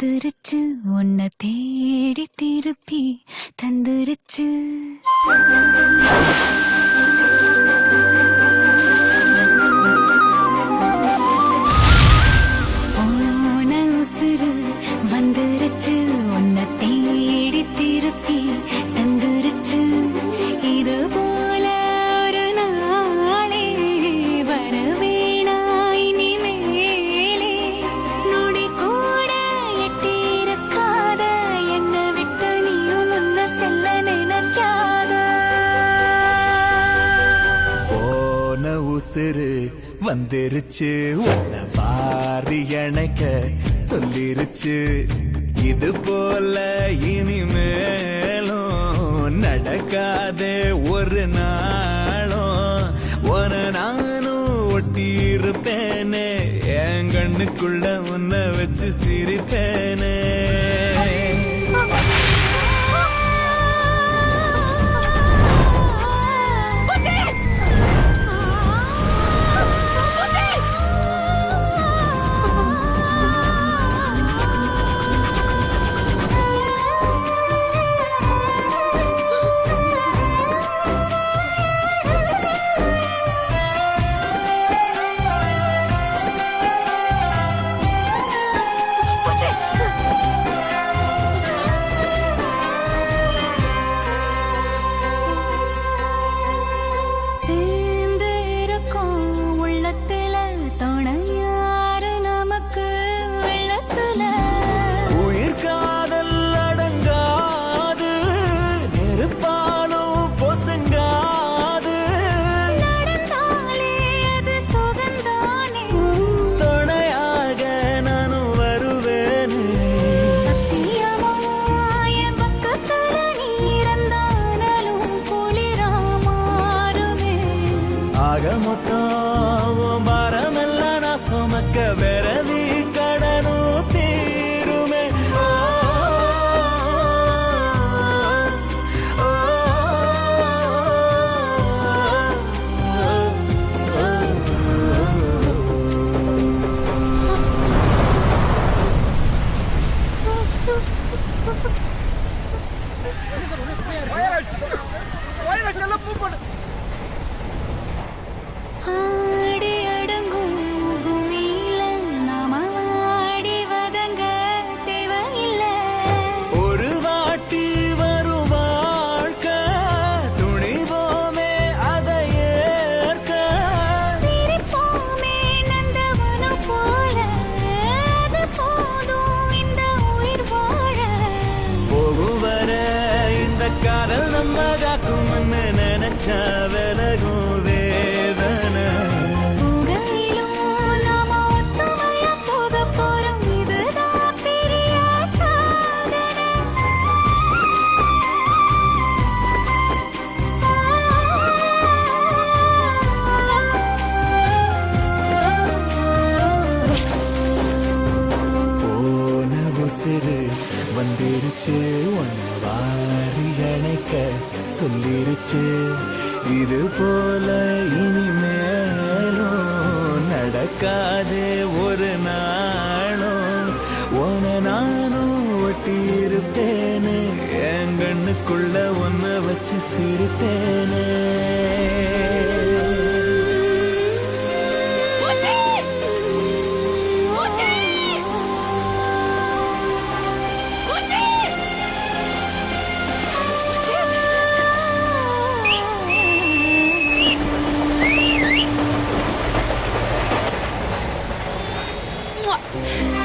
வந்துருச்சு உன்னை தேடி திருப்பி தந்துருச்சு. போன உசுறு வந்துருச்சு உன்னை தேடி திருப்பி தந்துருச்சு. இது போல ஒரு நாளே வரவேணா இனிமேலே. நொடி கூட எட்டிருக்காத என்னை விட்டு நீயும் முன்ன செல்ல நினைக்காத. போன உசுறு வந்துருச்சு உன்னை வாரி அணைக்க சொல்லிருச்சு. இது போல இனிமேலும் நடக்காதே ஒரு நாளும். உன நானும் ஒட்டி இருப்பேனே என் கண்ணுக்குள்ள உன்னை வச்சு சிரிப்பேனே. மொத்தம் பாரமெல்லாம் நான் சுமக்க விரவி கடனும் தீருமே. ஆடி அடங்கும் பூமியில நாம ஆடி வதங்க தேவையில்லை. ஒரு வாட்டி வரும் வாழ்க்கை துணிவோமே அதை ஏற்க. சிரிப்போமே நந்தவனம் போல அது போதும் இந்த உயிர் வாழ. போகும் வர இந்த காதல் நம்ம காக்கும்னு நினைச்சா விலகும் வேதனை. புகையிலும் நாம ஒத்துமையா போக போறோம் இதுதான் பெரிய சாதனை. போன உசுறு வந்துருச்சு உன்னை வாரி அணைக்க சொல்லிருச்சு. இது போல இனிமேலும் நடக்காதே ஒரு நாளும். உன நானும் ஒட்டி இருப்பேனே என் கண்ணுக்குள்ள உன்னை வச்சு சிரிப்பேனே. Mwah.